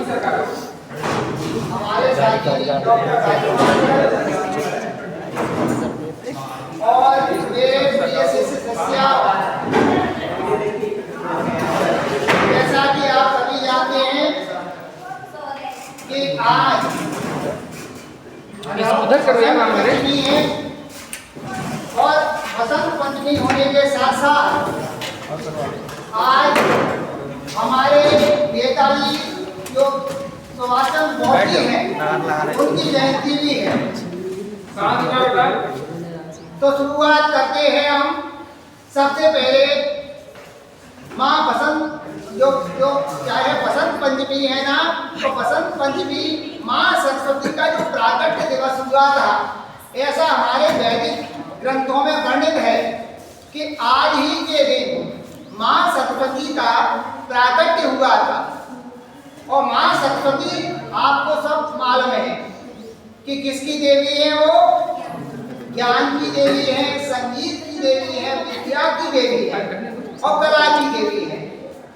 हमारे साथी डॉक्टर और मेरे प्रिय शिष्य सदस्य, जैसा कि आप सभी जानते हैं कि आज उधर करो यार नाम मेरे पंचमी है और बसंत पंचमी होने के साथ साथ आज हमारे नेताजी जो सुभाषचंद्र बोस जी हैं उनकी जयंती भी है। तो शुरुआत करते हैं हम सबसे पहले माँ बसंत जो चाहे बसंत पंचमी है ना, तो बसंत पंचमी माँ सरस्वती का जो प्राकट्य दिवस हुआ था, ऐसा हमारे वैदिक ग्रंथों में वर्णित है कि आज ही के दिन माँ सरस्वती का प्राकट्य हुआ था। और माँ सरस्वती आपको सब मालूम है कि किसकी देवी है, वो ज्ञान की देवी है, संगीत की देवी है, विद्या की देवी है और कला की देवी है।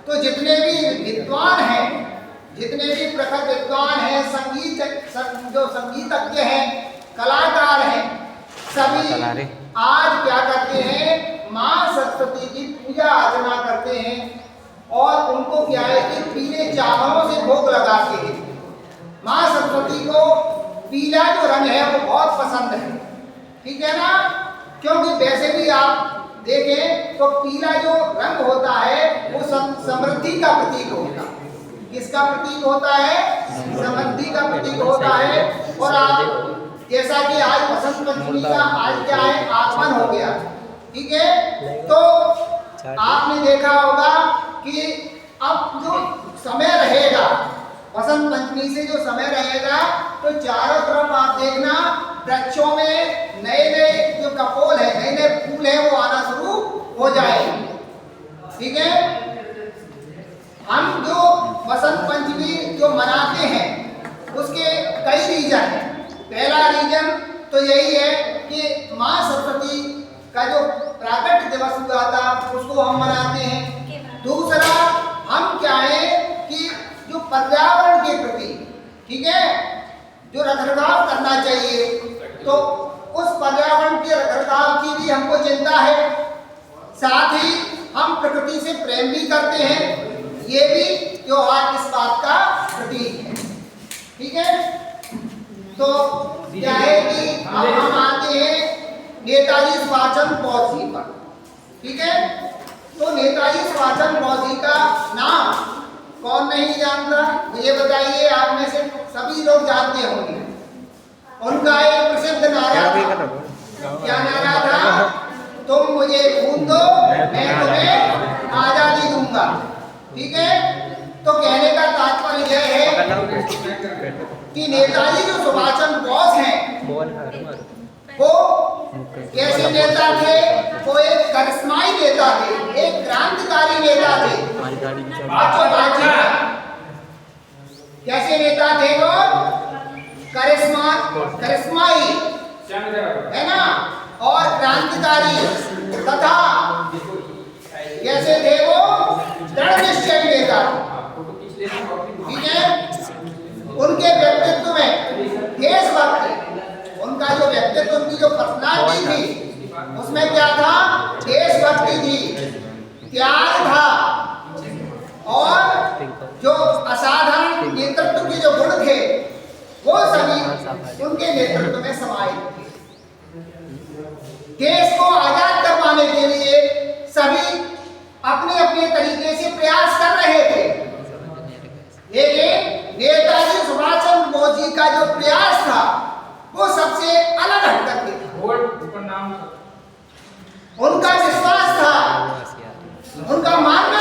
तो जितने भी विद्वान हैं, जितने भी प्रखर विद्वान हैं, जो संगीतज्ञ हैं, कलाकार हैं, सभी आज क्या करते हैं, माँ सरस्वती की पूजा अर्चना करते हैं और उनको क्या है कि पीले चावलों से भोग लगाते हैं। माँ सरस्वती को पीला जो रंग है वो बहुत पसंद है, ठीक है ना, क्योंकि वैसे भी आप देखें तो पीला जो रंग होता है वो समृद्धि का प्रतीक होता है। किसका प्रतीक होता है? समृद्धि का प्रतीक होता है। और आप जैसा कि आज बसंत पंचमी का आज क्या है, आगमन हो गया, ठीक है। तो आपने देखा होगा कि अब जो समय रहेगा बसंत पंचमी से जो समय रहेगा, तो चारों तरफ आप देखना वृक्षों में नए नए जो कपोल है, नए नए फूल है वो आना शुरू हो जाएंगे, ठीक है। हम जो बसंत पंचमी जो मनाते हैं उसके कई रीजन हैं। पहला रीजन तो यही है कि माँ सरस्वती का जो प्राकट्य दिवस हुआ था उसको हम मनाते हैं। दूसरा, हम क्या है कि जो पर्यावरण के प्रति, ठीक है, जो रखरखाव करना चाहिए, तो उस पर्यावरण के रखरखाव की भी हमको चिंता है। साथ ही हम प्रकृति से प्रेम भी करते हैं, ये भी त्योहार इस बात का प्रतीक है, ठीक है। तो क्या है कि अब हम आते हैं नेताजी सुभाषचंद्र बोस जी पर, ठीक है। तो नेताजी सुभाषचंद्र बोस जी का नाम कौन नहीं जानता, मुझे बताइए, आप में से सभी लोग जानते होंगे। उनका एक प्रसिद्ध नारा था, क्या नारा था? तुम मुझे खून दो, मैं तुम्हें आजादी दूंगा, ठीक है। तो कहने का तात्पर्य यह है कि नेताजी जो सुभाषचंद्र बोस हैं वो कैसे नेता थे? वो एक करिश्माई नेता थे, एक क्रांतिकारी नेता थे। कैसे नेता थे वो? करिश्माई है ना, और क्रांतिकारी, तथा कैसे थे वो? दृढ़ निश्चयी नेता, ठीक है। उनके व्यक्तित्व में देशभक्ति, उनका जो व्यक्तित्व, उनकी जो पर्सनालिटी थी उसमें क्या था? देशभक्ति थी, त्याग था और जो असाधारण नेतृत्व के जो गुण थे वो सभी उनके नेतृत्व में समाहित थे। देश को आजाद करवाने के लिए सभी अपने अपने तरीके से प्रयास कर रहे थे, लेकिन नेताजी सुभाषचंद्र बोस जी का जो प्रयास था वो सबसे अलग हट करके था। उनका विश्वास था, उनका मानना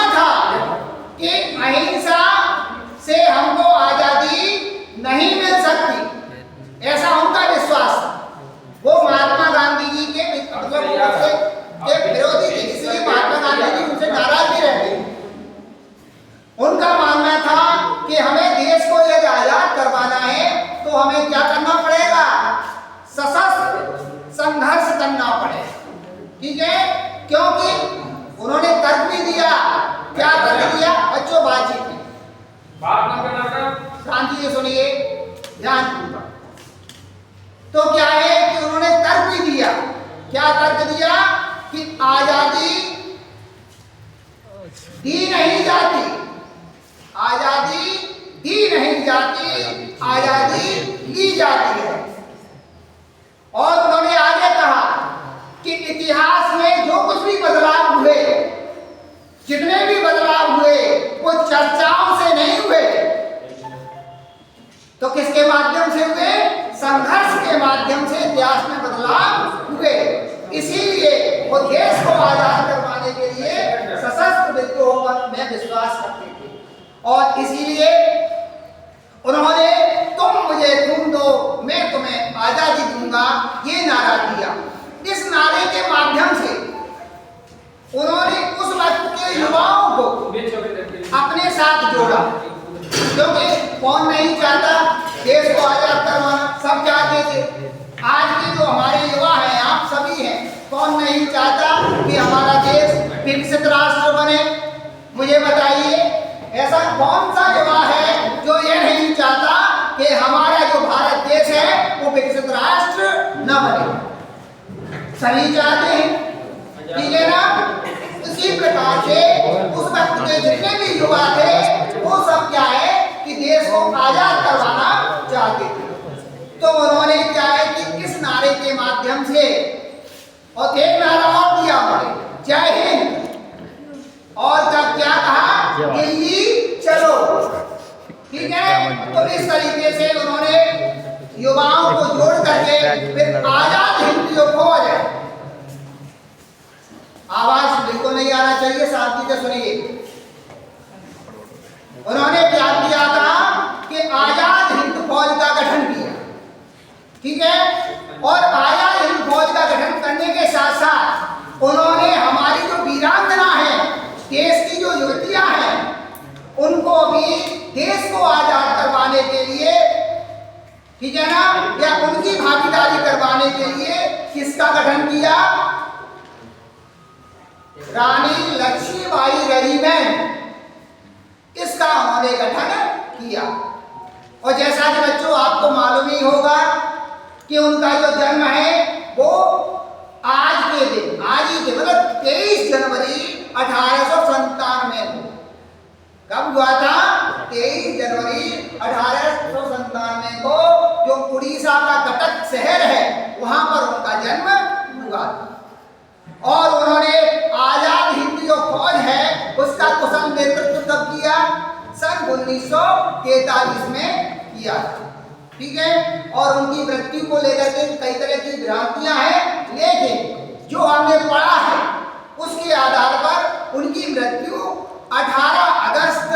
देखिए ध्यानपूर्वक। तो क्या है कि उन्होंने तर्क भी दिया। क्या तर्क दिया कि आजादी दी नहीं जाती, आजादी दी नहीं जाती, आजादी ली जाती है। और उन्होंने आगे कहा कि इतिहास में जो कुछ भी बदलाव हुए, जितने भी बदलाव हुए, वो चर्चाओं से नहीं हुए, तो किसके माध्यम से हुए? संघर्ष के माध्यम से इतिहास में बदलाव हुए। इसीलिए वो देश को आजाद करवाने के लिए सशस्त्र विद्रोह में विश्वास करते थे। और इसीलिए उन्होंने तुम मुझे खून दो मैं तुम्हें आजादी दूंगा ये नारा दिया। इस नारे के माध्यम से उन्होंने उस वक्त के युवाओं को अपने साथ जोड़ा, क्योंकि कौन नहीं चाहता देश को आजाद करवाना, सब चाहते थे। आज के जो हमारे युवा हैं, आप सभी हैं, कौन नहीं चाहता कि हमारा देश विकसित राष्ट्र बने? मुझे बताइए, ऐसा कौन सा युवा है जो ये नहीं चाहता कि हमारा जो भारत देश है वो विकसित राष्ट्र न बने? सभी चाहते हैं, ठीक है ना? इसी प्रकार से उस वक्त के जितने भी युवा थे वो सब क्या है कि देश को आजाद करवाना चाहते थे। तो उन्होंने क्या है कि इस नारे के माध्यम से, और एक नारा और दिया उन्होंने, जय हिंद, और तब क्या कहा? दिल्ली चलो। ठीक है, तो इस तरीके से उन्होंने युवाओं को जोड़ करके फिर आजाद हिंद जो फौज है, आवाज बिल्कुल नहीं आना चाहिए, शांति से सुनिए। उन्होंने क्या किया था कि आजाद हिंद फौज का गठन किया, ठीक है? और आजाद हिंद फौज का गठन करने के साथ साथ उन्होंने हमारी जो वीरांगना है, देश की जो युवतियां हैं, उनको भी देश को आजाद करवाने के लिए, ठीक है ना, या उनकी भागीदारी करवाने के लिए किसका गठन किया? रानी लक्ष्मीबाई रेजिमेंट, इसका उन्होंने गठन किया। और जैसा कि बच्चों आपको मालूम ही होगा कि उनका जो जन्म है वो आज के दिन, आज ही के मतलब 23 जनवरी 1897 को, कब हुआ था? 23 जनवरी 1897 को, जो उड़ीसा का कटक शहर है वहां पर उनका जन्म हुआ। और उन्होंने आजाद हिंद जो फौज है उसका कुशल नेतृत्व कब किया? सन 1943 में किया, ठीक है? और उनकी मृत्यु को लेकर के कई तरह की भ्रांतियां हैं, लेकिन जो हमने पढ़ा है उसके आधार पर उनकी मृत्यु 18 अगस्त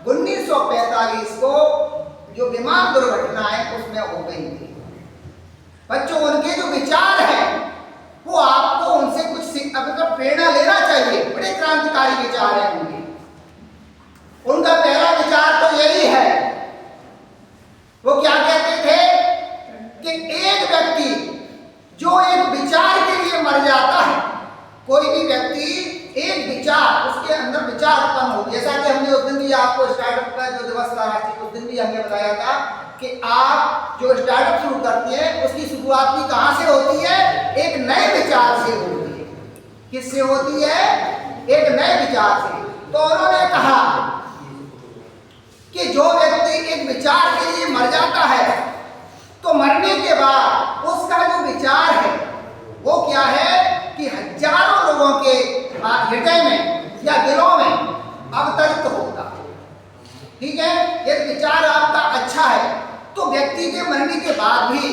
1945 को जो विमान दुर्घटना है उसमें हो गई थी। बच्चों, उनके जो विचार हैं वो आपको उनसे कुछ मतलब प्रेरणा लेना चाहिए। बड़े क्रांतिकारी विचार हैं उनके। उनका पहला विचार तो यही है, वो क्या कहते थे कि एक व्यक्ति जो एक विचार के लिए मर जाता है, कोई भी व्यक्ति एक विचार, उसके अंदर विचार उत्पन्न हो, जैसा कि हमने उस दिन भी आपको स्टार्टअप का जो दिवस था उस दिन भी हमने बताया था कि आप जो स्टार्टअप शुरू करते हैं उसकी शुरुआत भी कहां से होती है? एक नए विचार से होती है। किससे होती है? एक नए विचार से। तो उन्होंने कहा कि जो व्यक्ति एक विचार के लिए मर जाता है तो मरने के बाद उसका जो विचार है वो क्या है कि हजारों लोगों के हृदय में या दिलों में अवतरित होता है, ठीक है? एक विचार आपका अच्छा है तो व्यक्ति के मरने के बाद भी,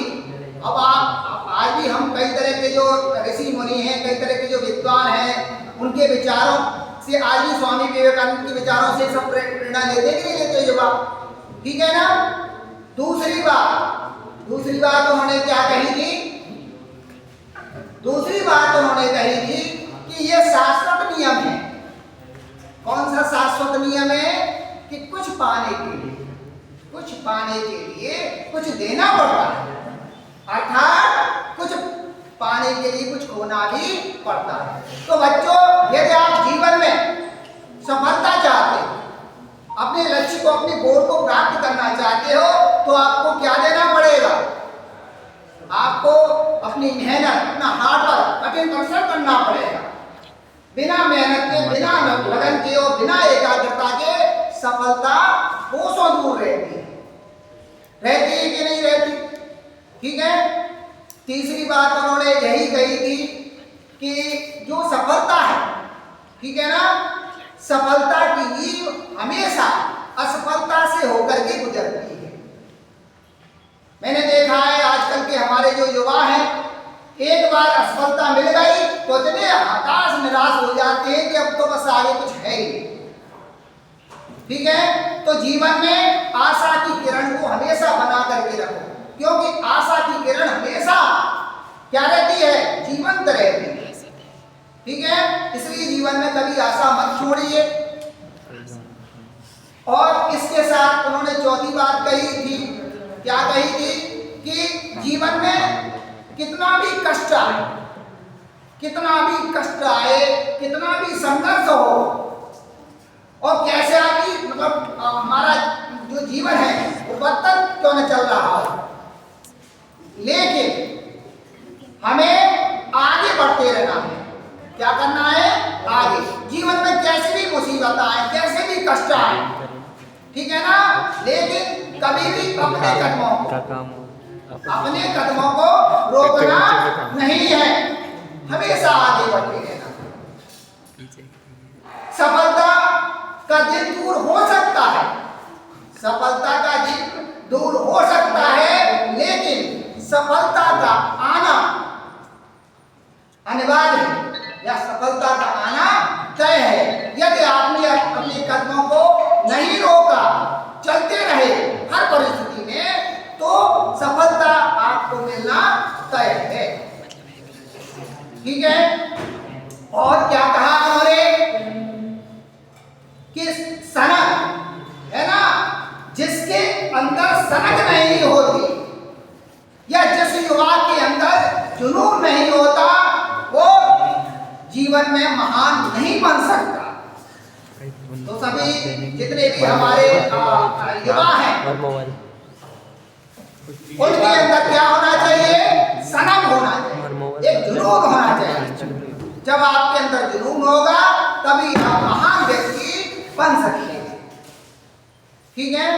अब आप आज भी हम कई तरह के जो ऋषि मुनि हैं, कई तरह के जो विद्वान हैं, उनके विचारों से, आज भी स्वामी विवेकानंद के विचारों से सब प्रेरणा लेते कि नहीं लेते युवा, ठीक है ना? दूसरी बात उन्होंने क्या कही थी? दूसरी बात उन्होंने कही थी कि ये शाश्वत नियम है। कौन सा शाश्वत नियम है? कि कुछ पाने के लिए कुछ देना पड़ता है, अर्थात कुछ पाने के लिए कुछ खोना भी पड़ता है। तो बच्चों, यदि आप जीवन में सफलता चाहते हैं, अपने लक्ष्य को, अपने गोल को प्राप्त करना चाहते हो तो आपको क्या देना पड़ेगा? आपको अपनी मेहनत, अपना हार्डवर्क, कठिन परिश्रम करना पड़ेगा। बिना मेहनत के, बिना लगन के और बिना एकाग्रता के सफलता कोसों दूर रहती है। रहती है कि नहीं रहती? ठीक है। तीसरी बात उन्होंने यही कही थी कि जो सफलता है, ठीक है ना, सफलता की नींव हमेशा असफलता से होकर के गुजरती है। मैंने देखा है आजकल के हमारे जो युवा हैं, एक बार असफलता मिल गई तो इतने हताश निराश हो जाते हैं कि अब तो बस आगे कुछ है ही। ठीक है। तो जीवन में आशा की किरण को हमेशा बना करके रखो, क्योंकि आशा की किरण हमेशा क्या रहती है? जीवंत रहती है। ठीक है। इसलिए जीवन में कभी आशा मत छोड़िए। और इसके साथ उन्होंने चौथी बात कही थी, क्या कही थी? कि जीवन में कितना भी कष्ट आए, कितना भी कष्ट आए, कितना भी संघर्ष हो, और कैसे भी मतलब हमारा जो जीवन है वो बदतर क्यों न चल रहा हो, लेकिन हमें आगे बढ़ते रहना है। क्या करना है? आगे। जीवन में कैसे भी मुसीबत आए, कैसे भी कष्ट आए, ठीक है ना, लेकिन कभी भी अपने कदमों को रोकना नहीं है, हमेशा आगे बढ़ते रहना। सफलता का दिन दूर हो सकता है, सफलता का दिन दूर हो सकता है, लेकिन सफलता का आना अनिवार्य है, या सफलता का आना तय है। यदि आपने अपने कदमों को नहीं रोका, चलते रहे हर परिस्थिति में, तो सफलता आपको मिलना तय है। ठीक है। और क्या कहा उन्होंने? कि सनक है ना, जिसके अंदर सनक नहीं होती, या जिस युवा के अंदर जुनून नहीं होता, वो जीवन में महान नहीं बन सकता। तो सभी जितने भी हमारे युवा हैं, उनके अंदर क्या होना चाहिए? सनक होना चाहिए, एक जुनून होना चाहिए। जब आपके अंदर जुनून होगा तभी आप महान व्यक्ति बन सकते हैं। ठीक है।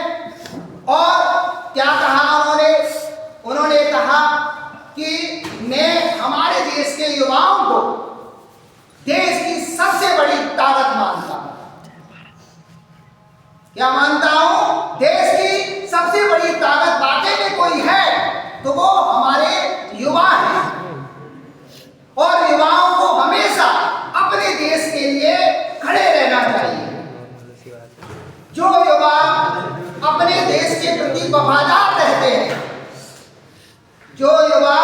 और क्या कहा उन्होंने? उन्होंने कहा कि मैं हमारे देश के युवाओं को देश की सबसे बड़ी ताकत मानता हूं। क्या मानता हूं? देश की सबसे बड़ी ताकत वाकई में कोई है तो वो हमारे युवा हैं, और युवाओं को हमेशा अपने देश के लिए खड़े रहना चाहिए। जो युवा अपने देश के प्रति वफादार रहते हैं, जो युवा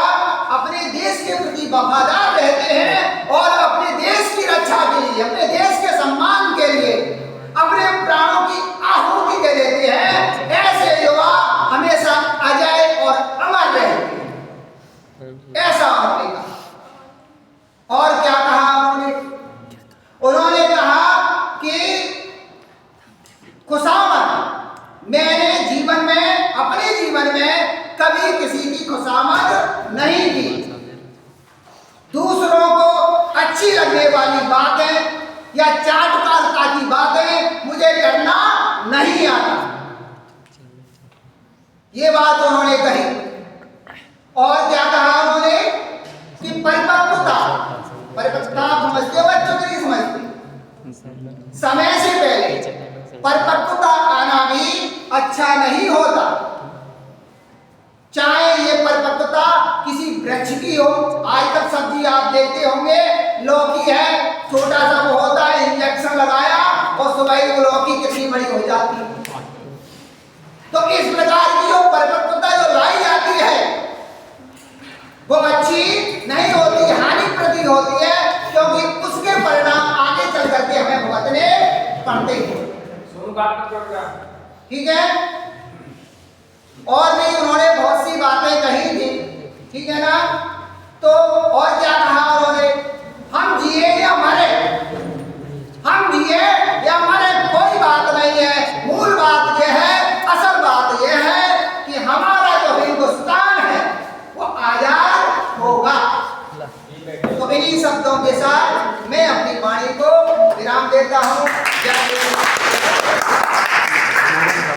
अपने देश के प्रति वफादार रहते हैं और अपने देश की रक्षा के लिए, अपने देश के सम्मान के लिए अपने प्राणों की आहुति दे देते हैं, ऐसे युवा हमेशा अजय और अमर रहते हैं। ऐसा उन्होंने कहा। और क्या कहा उन्होंने? उन्होंने कहा कि खुशामद मैंने जीवन में, अपने जीवन में कभी किसी की खुशामद नहीं की। दूसरों को अच्छी लगने वाली बातें या चाटुकारता की बातें मुझे करना नहीं आता। ये बात उन्होंने कही। और क्या कहा उन्होंने? कि परिपक्वता, परिपक्वता समझते हो बच्चों की? नहीं समझते? समय से पहले परिपक्वता आना भी अच्छा नहीं होता। चाहे ये परिपक्वता किसी वृक्ष की हो, आजकल सब्जी आप देखते होंगे, लौकी है, छोटा सा वो होता है, इंजेक्शन लगाया और सुबह ही वो लौकी कितनी बड़ी हो जाती है। तो इस प्रकार की जो परिपक्वता जो लाई जाती है वो अच्छी नहीं होती, हानि प्रति होती है, क्योंकि उसके परिणाम आगे चल करके हमें भुगतने पड़ते हैं। ठीक है। और भी उन्होंने बहुत सी बातें कही थी, ठीक है ना। तो और क्या कहा उन्होंने? हम जिए या मरे, हम जिए या मरे कोई बात नहीं है, तो इन्हीं शब्दों के साथ मैं अपनी वाणी को विराम देता हूँ। जय